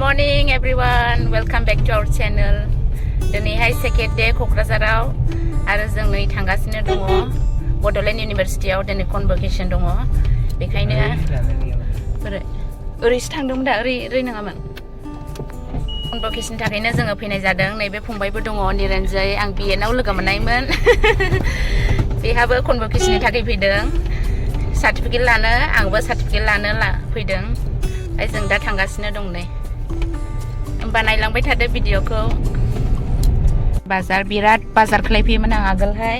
morning everyone, welcome back to our channel. दिनैहाय second day क'क्राझाराव आरो जों नै थांगासिनो दङ बड'लेण्ड इउनिभारसिटियाव दिनै कनभकेसन दङ बेखायनो ओरैसो थांदोंमोन दा ओरै नङामोन कनभकेसननि थाखायनो जोङो फैनाय जादों नैबे फंबायबो दङ निरन्जय आं बिएनाव लोगो मोननायमोन बेहाबो कनभकेसननि थाखाय फैदों सार्टिफिकेट लानो आंबो सार्टिफिकेट लानो फैदों जों दा थांगासिनो दं नै होमबा नायलांबाय थादो भिडिअखौ बाजार बिराद बाजार खालायफैयोमोन आं आगोलहाय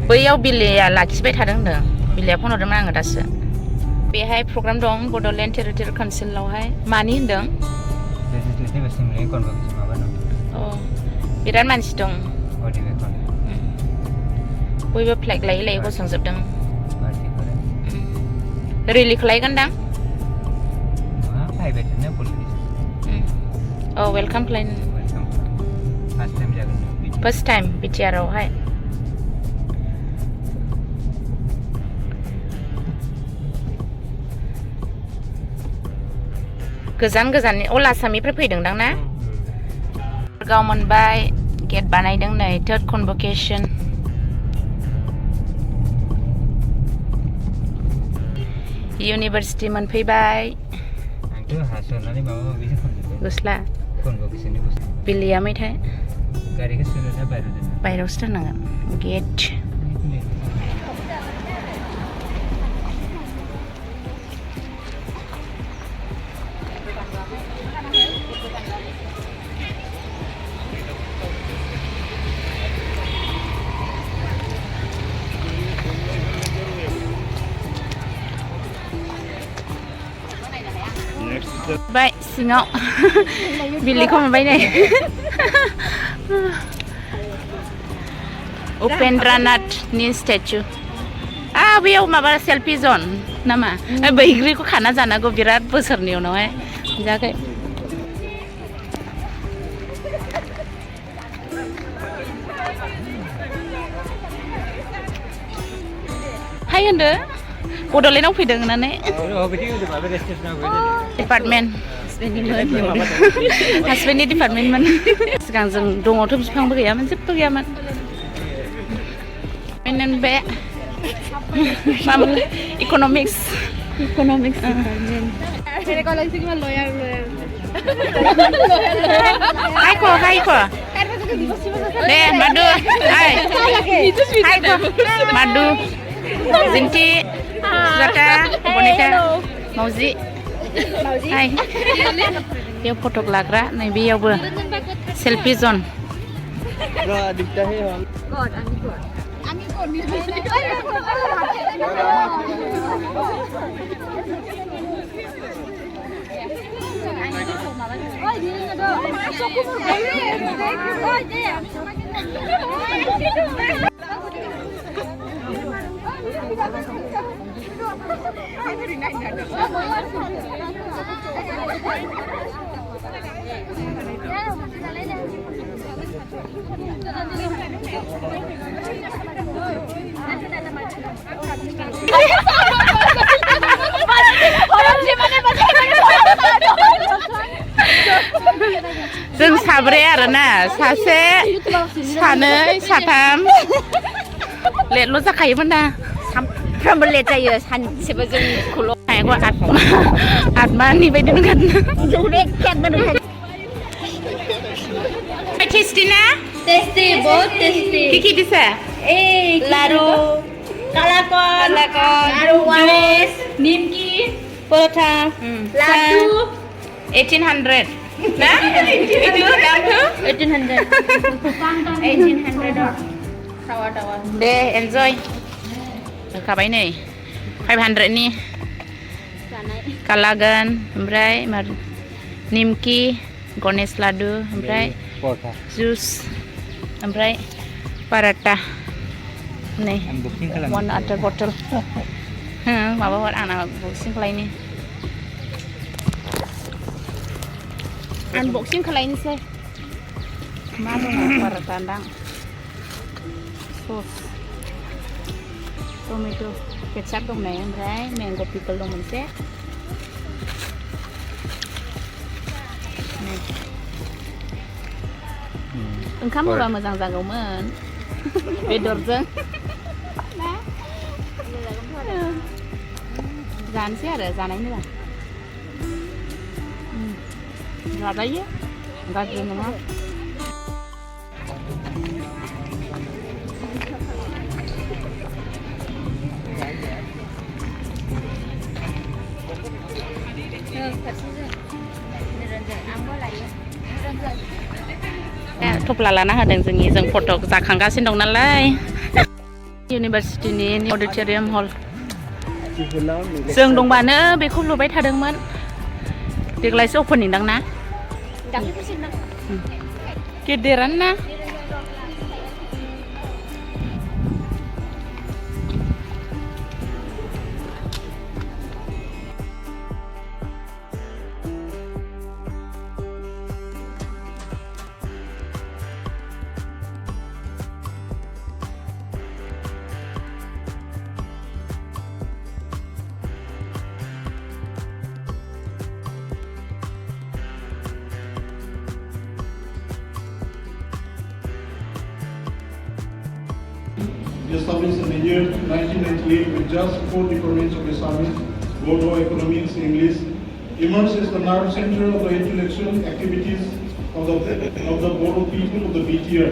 बैयाव बिलिया लाखिबाय थादों होनदों बिलिया फन हरदोंमोन आङो दासो बेहाय प्रग्राम दं बड'लेण्ड टेरिटरियेल काउन्सिलावहाय मानि होनदों बिराद मानसि दं बयबो फ्लेग लायै लायै गसंजोबदों रेलि खालायगोनदां औ वेलकाम प्लेन फार्स्ट टाइम बिटिआरआवहाय गोजान गोजाननि अल आसामनिफ्राय फैदोंदां ना गाव मोनबाय गेट बानायदों नै थार्ड कनभकेसन इउनिभारसिटि मोनफैबाय गस्ला बिलिया मैथाय बायहेरायावसो दोननांगोन गेट बाय सिङाव बिलिखौ मोनबाय नै उपेन्द्रनाथनि स्टेचु बेयाव माबा सेल्फि जन नामा बैग्रिखौ खाना जानांगौ बिराद बोसोरनि उनावहाय जायाखै हाय होनदो बड'लेण्डआव फैदों होननानै डिपार्टमेन्ट हासबेन्डनि डिपार्टमेन्टमोन सिगां जों दङथ' बिफांबो गैयामोन जेबो गैयामोन बे मामोन इक'नमिक्स हायख' दे मादु मादु जिन्थि Zata, boneka, mauzi, hai, dia foto lagra, nih biar ber, selfie zone. जों साब्रै आरोना सासे सानै साथाम लेटल' जाखायोमोन ना सानफ्रामबो लेट जायो सानसेबो जोंखौल' हायागौ आठमानि बायदि नंगोन टेस्टि ना टेस्टि बहुत टेस्टि কি দিছে লাড়ু কালাকন লাড়ু ওয়ারেস নিমকি পরোটা লাড্ডু 1800 ना itu दाम 1800 tawa दे एन्जय होखाबाय नै 500 नि कालागान ओमफ्राय निमकी गणेश लाडु ओमफ्राय जुस ओमफ्राय पाराटा नै one water bottle माबा हर आंना बक्सिं खालायनि unboxing खालायनोसै मा दङ पाराटा दां सस टमेट' केचाप दंनाय ओमफ्राय मेंग' पिकल दं मोनसे ओंखाम होबा मोजां जागौमोन बेदरजों जानोसै आरो जानायनिबा जाजायो गाज्रि नङा थफ्ला लाना होदों जों फट' जाखांगासिनो दं नालाय इउनिभारसिटिनि अडिट'रियाम हल जों दंबानो बेखौ लुबाय थादोंमोन देग्लायसो अपेनिं दां ना गेदेरानो ना Established in the year 1998 with just 4 departments of Islamic, Bodo, Economics, English, emerged as the nerve center of the intellectual activities of the Bodo people of the BTR.